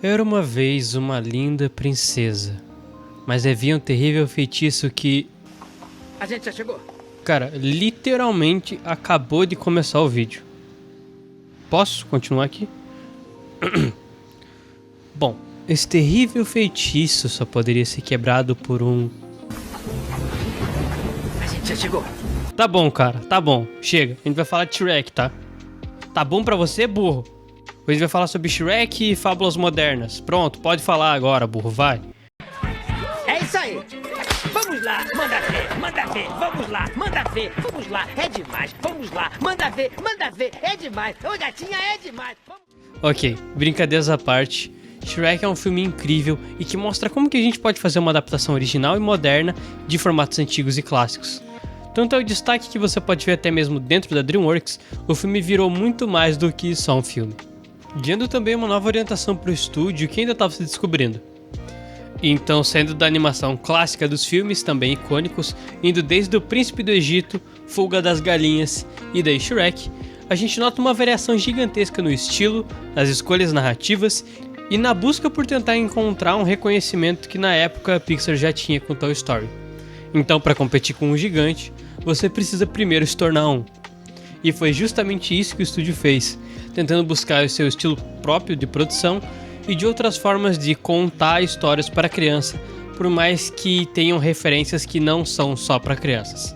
Era uma vez uma linda princesa, mas havia um terrível feitiço que... A gente já chegou. Cara, literalmente acabou de começar o vídeo. Posso continuar aqui? Bom, esse terrível feitiço só poderia ser quebrado por um... A gente já chegou. Tá bom, cara, tá bom. Chega, a gente vai falar de Shrek, tá? Tá bom pra você, burro? Hoje a gente vai falar sobre Shrek e fábulas modernas. Pronto, pode falar agora, burro, vai. É isso aí. Vamos lá, manda ver, vamos lá, manda ver, vamos lá, é demais, vamos lá, manda ver, é demais, ô gatinha, é demais. Ok, brincadeiras à parte, Shrek é um filme incrível e que mostra como que a gente pode fazer uma adaptação original e moderna de formatos antigos e clássicos. Tanto é o destaque que você pode ver até mesmo dentro da DreamWorks, o filme virou muito mais do que só um filme. Dando também uma nova orientação para o estúdio que ainda estava se descobrindo. Então, saindo da animação clássica dos filmes, também icônicos, indo desde o Príncipe do Egito, Fuga das Galinhas e daí Shrek, a gente nota uma variação gigantesca no estilo, nas escolhas narrativas e na busca por tentar encontrar um reconhecimento que na época a Pixar já tinha com Toy Story. Então, para competir com um gigante, você precisa primeiro se tornar um. E foi justamente isso que o estúdio fez, tentando buscar o seu estilo próprio de produção e de outras formas de contar histórias para criança, por mais que tenham referências que não são só para crianças.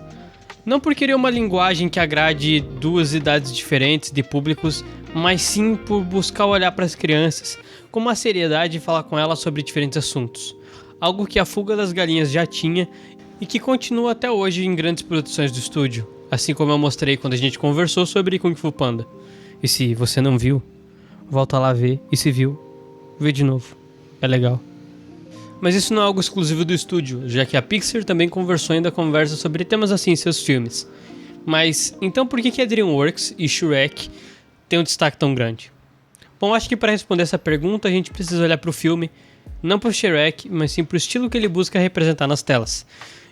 Não por querer uma linguagem que agrade duas idades diferentes de públicos, mas sim por buscar olhar para as crianças com uma seriedade e falar com elas sobre diferentes assuntos. Algo que a Fuga das Galinhas já tinha e que continua até hoje em grandes produções do estúdio, assim como eu mostrei quando a gente conversou sobre Kung Fu Panda. E se você não viu, volta lá ver, e se viu, vê de novo, é legal. Mas isso não é algo exclusivo do estúdio, já que a Pixar também conversou e ainda conversa sobre temas assim em seus filmes. Mas, então por que a DreamWorks e Shrek têm um destaque tão grande? Bom, acho que para responder essa pergunta a gente precisa olhar para o filme, não para o Shrek, mas sim para o estilo que ele busca representar nas telas.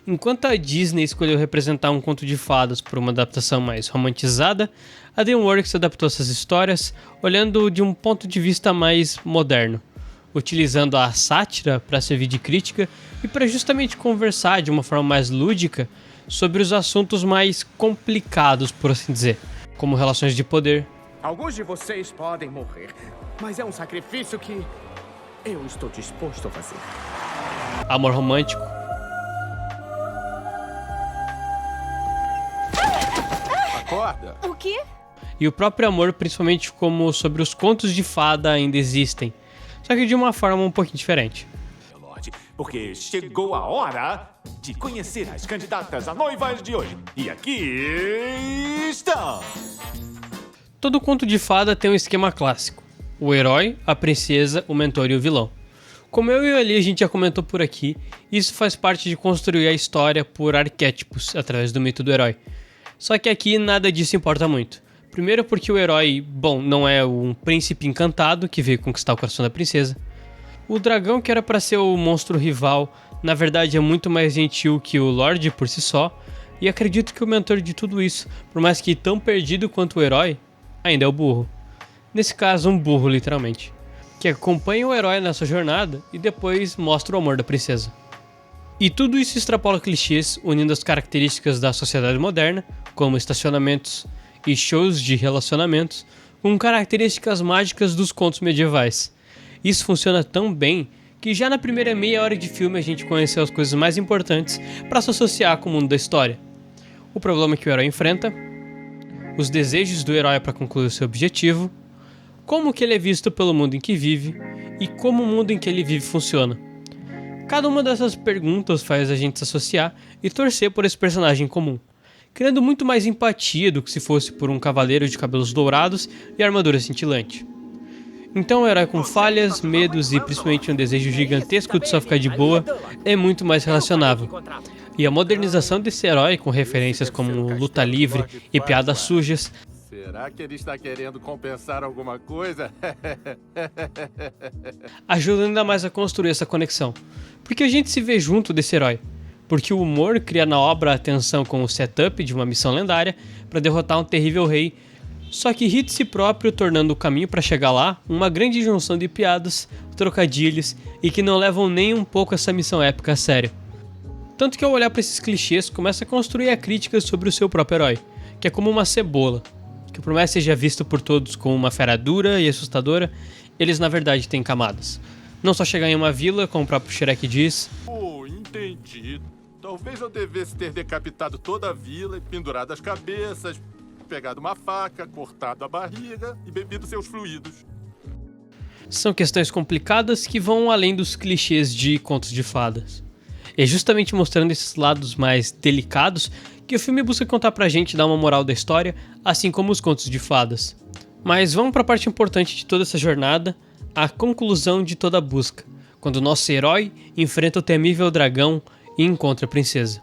Enquanto a Disney escolheu representar um conto de fadas por uma adaptação mais romantizada, a DreamWorks adaptou essas histórias olhando de um ponto de vista mais moderno, utilizando a sátira para servir de crítica e para justamente conversar de uma forma mais lúdica sobre os assuntos mais complicados, por assim dizer, como relações de poder. Alguns de vocês podem morrer, mas é um sacrifício que eu estou disposto a fazer. Amor romântico. Acorda! O quê? E o próprio amor, principalmente como sobre os contos de fada ainda existem, só que de uma forma um pouquinho diferente. Lorde, porque chegou a hora de conhecer as candidatas a noivas de hoje. E aqui estão! Todo conto de fada tem um esquema clássico: o herói, a princesa, o mentor e o vilão. Como eu e o Ali a gente já comentou por aqui, isso faz parte de construir a história por arquétipos, através do mito do herói. Só que aqui nada disso importa muito. Primeiro porque o herói, bom, não é um príncipe encantado que veio conquistar o coração da princesa. O dragão, que era para ser o monstro rival, na verdade é muito mais gentil que o Lorde por si só. E acredito que o mentor de tudo isso, por mais que tão perdido quanto o herói, ainda é o burro. Nesse caso, um burro literalmente, que acompanha o herói nessa jornada e depois mostra o amor da princesa. E tudo isso extrapola clichês, unindo as características da sociedade moderna, como estacionamentos e shows de relacionamentos, com características mágicas dos contos medievais. Isso funciona tão bem que já na primeira meia hora de filme a gente conheceu as coisas mais importantes para se associar com o mundo da história. O problema que o herói enfrenta, os desejos do herói para concluir o seu objetivo, como que ele é visto pelo mundo em que vive e como o mundo em que ele vive funciona. Cada uma dessas perguntas faz a gente se associar e torcer por esse personagem comum, criando muito mais empatia do que se fosse por um cavaleiro de cabelos dourados e armadura cintilante. Então o herói com falhas, medos e principalmente um desejo gigantesco de só ficar de boa é muito mais relacionável. E a modernização desse herói com referências como luta livre e piadas sujas. Será que ele está querendo compensar alguma coisa? Ajuda ainda mais a construir essa conexão, porque a gente se vê junto desse herói, porque o humor cria na obra a tensão com o setup de uma missão lendária para derrotar um terrível rei, só que irrita si próprio, tornando o caminho para chegar lá uma grande junção de piadas, trocadilhos e que não levam nem um pouco essa missão épica a sério. Tanto que ao olhar para esses clichês, começa a construir a crítica sobre o seu próprio herói, que é como uma cebola, que por mais seja visto por todos como uma fera dura e assustadora, eles na verdade têm camadas. Não só chegar em uma vila, como o próprio Shrek diz. Oh, entendi. Talvez eu devesse ter decapitado toda a vila e pendurado as cabeças, pegado uma faca, cortado a barriga e bebido seus fluidos. São questões complicadas que vão além dos clichês de contos de fadas. É justamente mostrando esses lados mais delicados que o filme busca contar pra gente, dar uma moral da história, assim como os contos de fadas. Mas vamos pra parte importante de toda essa jornada, a conclusão de toda a busca, quando o nosso herói enfrenta o temível dragão e encontra a princesa.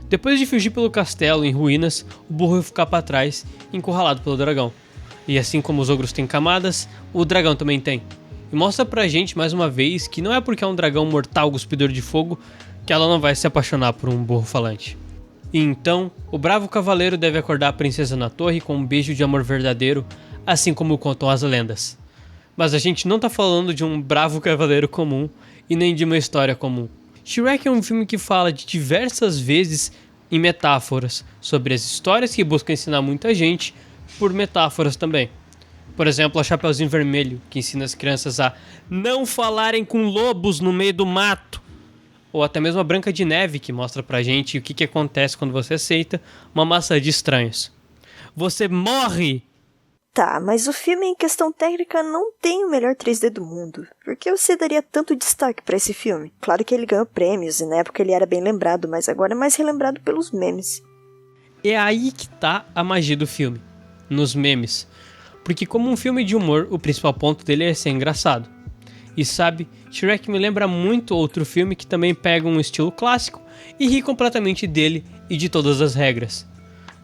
Depois de fugir pelo castelo em ruínas, o burro vai ficar pra trás, encurralado pelo dragão. E assim como os ogros têm camadas, o dragão também tem. E mostra pra gente mais uma vez que não é porque é um dragão mortal cuspidor de fogo que ela não vai se apaixonar por um burro falante. E então, o bravo cavaleiro deve acordar a princesa na torre com um beijo de amor verdadeiro, assim como contam as lendas. Mas a gente não tá falando de um bravo cavaleiro comum e nem de uma história comum. Shrek é um filme que fala de diversas vezes em metáforas sobre as histórias que buscam ensinar muita gente por metáforas também. Por exemplo, a Chapeuzinho Vermelho, que ensina as crianças a não falarem com lobos no meio do mato. Ou até mesmo a Branca de Neve, que mostra pra gente o que acontece quando você aceita uma maçã de estranhos. Você morre! Tá, mas o filme em questão técnica não tem o melhor 3D do mundo. Por que você daria tanto destaque pra esse filme? Claro que ele ganhou prêmios e na época ele era bem lembrado, mas agora é mais relembrado pelos memes. É aí que tá a magia do filme, nos memes. Porque como um filme de humor, o principal ponto dele é ser engraçado. E sabe, Shrek me lembra muito outro filme que também pega um estilo clássico e ri completamente dele e de todas as regras.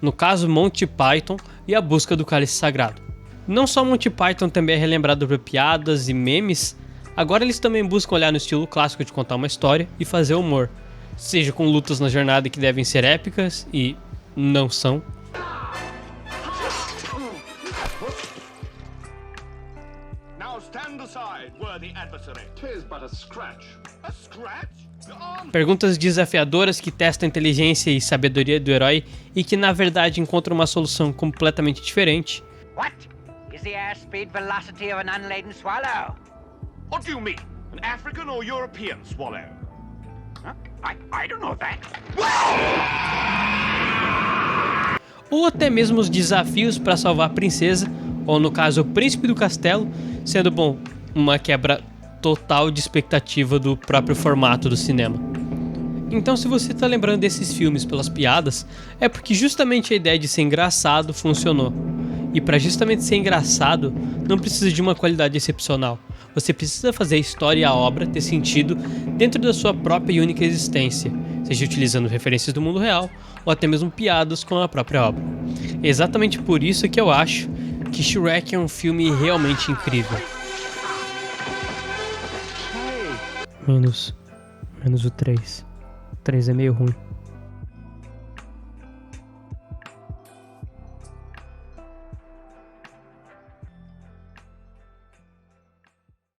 No caso, Monty Python e a Busca do Cálice Sagrado. Não só Monty Python também é relembrado por piadas e memes, agora eles também buscam olhar no estilo clássico de contar uma história e fazer humor. Seja com lutas na jornada que devem ser épicas e não são. Perguntas desafiadoras que testam a inteligência e sabedoria do herói e que na verdade encontram uma solução completamente diferente. What is the airspeed velocity of an unladen swallow? What do you mean? An African or European swallow? Huh? I don't know that. Ou até mesmo os desafios para salvar a princesa, ou no caso o príncipe do castelo, sendo bom, uma quebra total de expectativa do próprio formato do cinema. Então se você tá lembrando desses filmes pelas piadas, é porque justamente a ideia de ser engraçado funcionou. E para justamente ser engraçado, não precisa de uma qualidade excepcional. Você precisa fazer a história e a obra ter sentido dentro da sua própria e única existência, seja utilizando referências do mundo real, ou até mesmo piadas com a própria obra. É exatamente por isso que eu acho que Shrek é um filme realmente incrível. Menos o 3. O 3 é meio ruim.